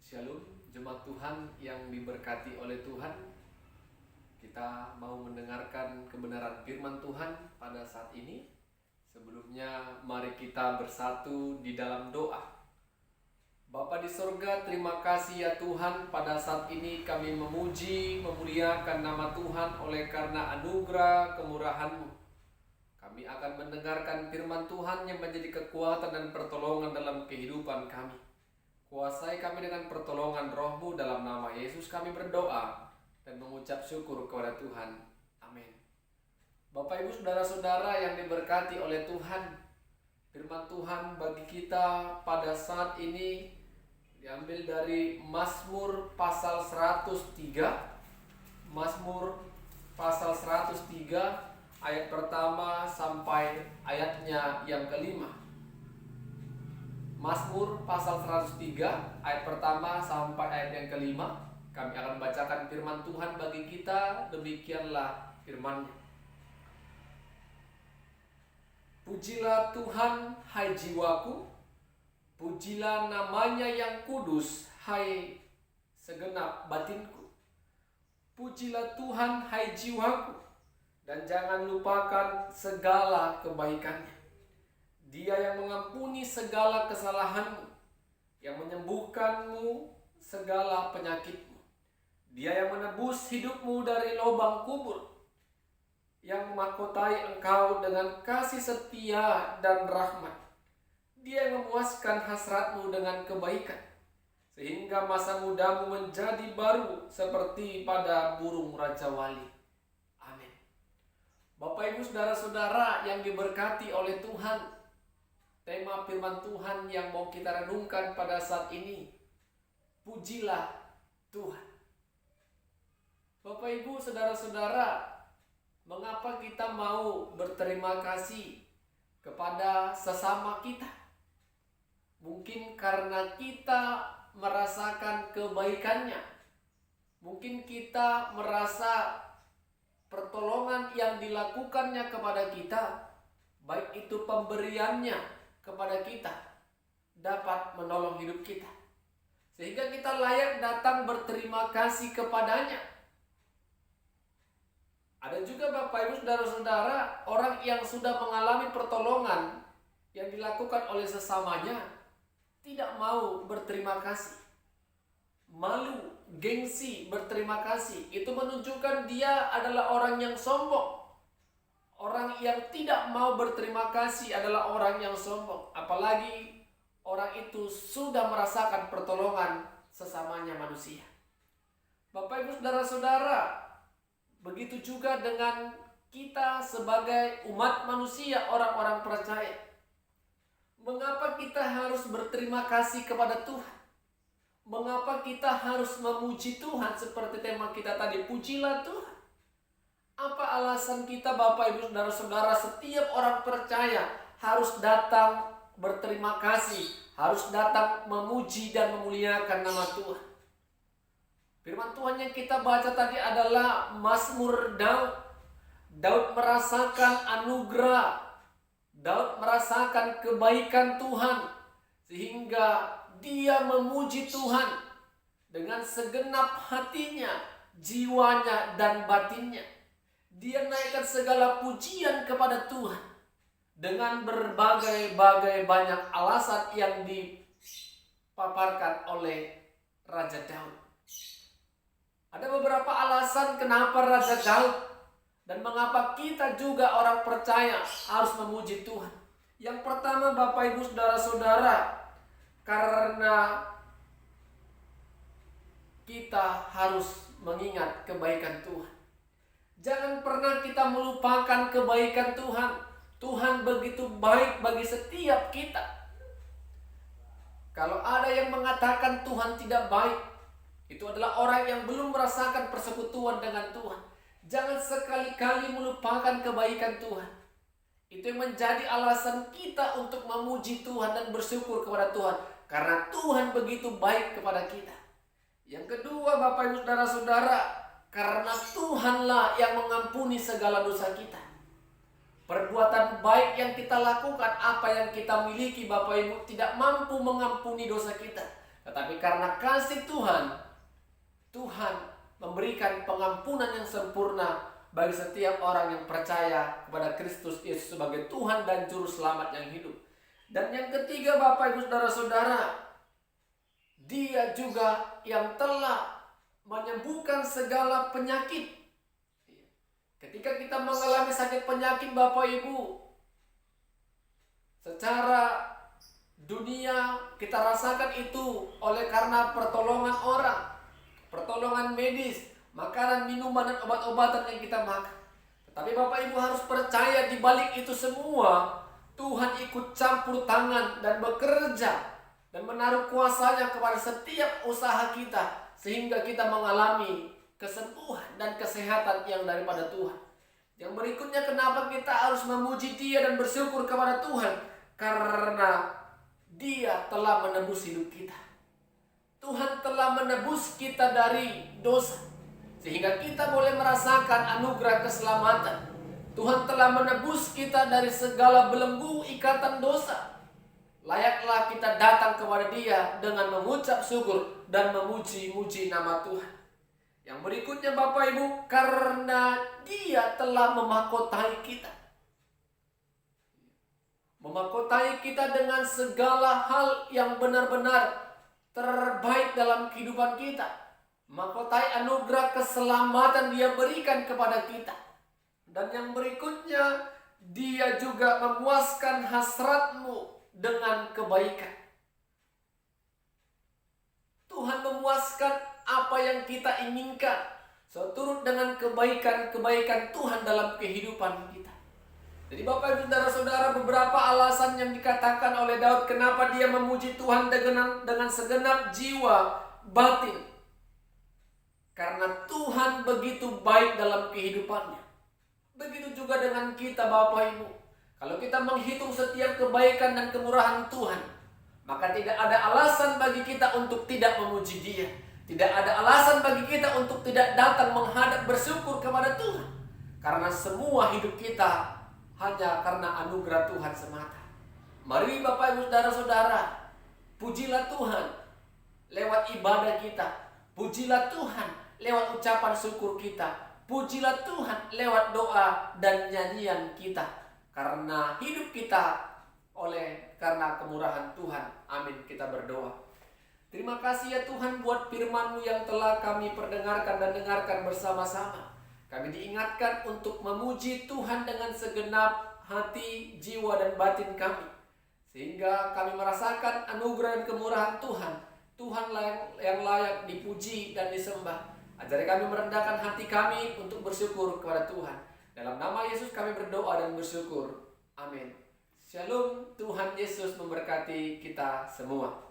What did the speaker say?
Shalom, jemaat Tuhan yang diberkati oleh Tuhan. Kita mau mendengarkan kebenaran firman Tuhan pada saat ini. Sebelumnya mari kita bersatu di dalam doa. Bapa di sorga, terima kasih ya Tuhan. Pada saat ini kami memuji, memuliakan nama Tuhan oleh karena anugerah kemurahan-Mu. Kami akan mendengarkan firman Tuhan yang menjadi kekuatan dan pertolongan dalam kehidupan kami. Kuasai kami dengan pertolongan Roh-Mu, dalam nama Yesus kami berdoa dan mengucap syukur kepada Tuhan. Amin. Bapak Ibu saudara-saudara yang diberkati oleh Tuhan, firman Tuhan bagi kita pada saat ini diambil dari Mazmur pasal 103. Mazmur pasal 103 ayat pertama sampai ayatnya yang kelima. Mazmur pasal 103 ayat pertama sampai ayat yang kelima. Kami akan bacakan firman Tuhan bagi kita. Demikianlah firman-Nya. Pujilah Tuhan, hai jiwaku. Pujilah namanya yang kudus, hai segenap batinku. Pujilah Tuhan, hai jiwaku, dan jangan lupakan segala kebaikannya. Dia yang mengampuni segala kesalahanmu, yang menyembuhkanmu segala penyakitmu. Dia yang menebus hidupmu dari lubang kubur, yang memahkotai engkau dengan kasih setia dan rahmat. Dia yang memuaskan hasratmu dengan kebaikan, sehingga masa mudamu menjadi baru seperti pada burung raja wali. Amin. Bapak Ibu saudara-saudara yang diberkati oleh Tuhan, tema firman Tuhan yang mau kita renungkan pada saat ini, pujilah Tuhan. Bapak Ibu saudara-saudara, mengapa kita mau berterima kasih kepada sesama kita? Mungkin karena kita merasakan kebaikannya. Mungkin kita merasa pertolongan yang dilakukannya kepada kita, baik itu pemberiannya kepada kita, dapat menolong hidup kita, sehingga kita layak datang berterima kasih kepadanya. Ada juga Bapak Ibu saudara-saudara, orang yang sudah mengalami pertolongan yang dilakukan oleh sesamanya, tidak mau berterima kasih, malu, gengsi berterima kasih. Itu menunjukkan dia adalah orang yang sombong. Orang yang tidak mau berterima kasih adalah orang yang sombong. Apalagi orang itu sudah merasakan pertolongan sesamanya manusia. Bapak Ibu saudara-saudara, begitu juga dengan kita sebagai umat manusia, orang-orang percaya. Mengapa kita harus berterima kasih kepada Tuhan? Mengapa kita harus memuji Tuhan seperti tema kita tadi, pujilah Tuhan? Apa alasan kita Bapak Ibu saudara-saudara, setiap orang percaya harus datang berterima kasih, harus datang memuji dan memuliakan nama Tuhan? Firman Tuhan yang kita baca tadi adalah Mazmur Daud. Daud merasakan anugerah, Daud merasakan kebaikan Tuhan, sehingga dia memuji Tuhan dengan segenap hatinya, jiwanya, dan batinnya. Dia naikkan segala pujian kepada Tuhan dengan berbagai-bagai banyak alasan yang dipaparkan oleh Raja Daud. Ada beberapa alasan kenapa Raja Daud dan mengapa kita juga orang percaya harus memuji Tuhan. Yang pertama Bapak Ibu saudara-saudara, karena kita harus mengingat kebaikan Tuhan. Jangan pernah kita melupakan kebaikan Tuhan. Tuhan begitu baik bagi setiap kita. Kalau ada yang mengatakan Tuhan tidak baik, itu adalah orang yang belum merasakan persekutuan dengan Tuhan. Jangan sekali-kali melupakan kebaikan Tuhan. Itu yang menjadi alasan kita untuk memuji Tuhan dan bersyukur kepada Tuhan, karena Tuhan begitu baik kepada kita. Yang kedua Bapak Ibu saudara-saudara, karena Tuhanlah yang mengampuni segala dosa kita. Perbuatan baik yang kita lakukan, apa yang kita miliki Bapak Ibu, tidak mampu mengampuni dosa kita. Tetapi karena kasih Tuhan, Tuhan memberikan pengampunan yang sempurna bagi setiap orang yang percaya kepada Kristus Yesus sebagai Tuhan dan Juru Selamat yang hidup. Dan yang ketiga, Bapak Ibu Saudara-saudara, Dia juga yang telah menyembuhkan segala penyakit. Ketika kita mengalami sakit penyakit, Bapak Ibu, secara dunia kita rasakan itu oleh karena pertolongan orang, pertolongan medis, makanan, minuman, dan obat-obatan yang kita makan. Tetapi Bapak Ibu harus percaya, di balik itu semua Tuhan ikut campur tangan dan bekerja dan menaruh kuasanya kepada setiap usaha kita, sehingga kita mengalami kesembuhan dan kesehatan yang daripada Tuhan. Yang berikutnya, kenapa kita harus memuji Dia dan bersyukur kepada Tuhan? Karena Dia telah menebus hidup kita. Tuhan telah menebus kita dari dosa, sehingga kita boleh merasakan anugerah keselamatan. Tuhan telah menebus kita dari segala belenggu ikatan dosa. Layaklah kita datang kepada Dia dengan mengucap syukur dan memuji-muji nama Tuhan. Yang berikutnya, Bapak Ibu, karena Dia telah memahkotai kita. Memahkotai kita dengan segala hal yang benar-benar terbaik dalam kehidupan kita. Mahkotai anugerah keselamatan Dia berikan kepada kita. Dan yang berikutnya, Dia juga memuaskan hasratmu dengan kebaikan. Tuhan memuaskan apa yang kita inginkan seturut dengan kebaikan-kebaikan Tuhan dalam kehidupan kita. Jadi Bapak Ibu Saudara-saudara, beberapa alasan yang dikatakan oleh Daud kenapa dia memuji Tuhan dengan segenap jiwa batin. Karena Tuhan begitu baik dalam kehidupannya. Begitu juga dengan kita, Bapak Ibu. Kalau kita menghitung setiap kebaikan dan kemurahan Tuhan, maka tidak ada alasan bagi kita untuk tidak memuji Dia. Tidak ada alasan bagi kita untuk tidak datang menghadap bersyukur kepada Tuhan. Karena semua hidup kita hanya karena anugerah Tuhan semata. Mari Bapak Ibu Saudara-saudara, pujilah Tuhan lewat ibadah kita. Pujilah Tuhan lewat ucapan syukur kita. Pujilah Tuhan lewat doa dan nyanyian kita. Karena hidup kita karena kemurahan Tuhan. Amin, kita berdoa. Terima kasih ya Tuhan buat firman-Mu yang telah kami perdengarkan dan dengarkan bersama-sama. Kami diingatkan untuk memuji Tuhan dengan segenap hati, jiwa, dan batin kami. Sehingga kami merasakan anugerah dan kemurahan Tuhan. Tuhan yang layak dipuji dan disembah. Ajari kami merendahkan hati kami untuk bersyukur kepada Tuhan. Dalam nama Yesus kami berdoa dan bersyukur. Amin. Shalom, Tuhan Yesus memberkati kita semua.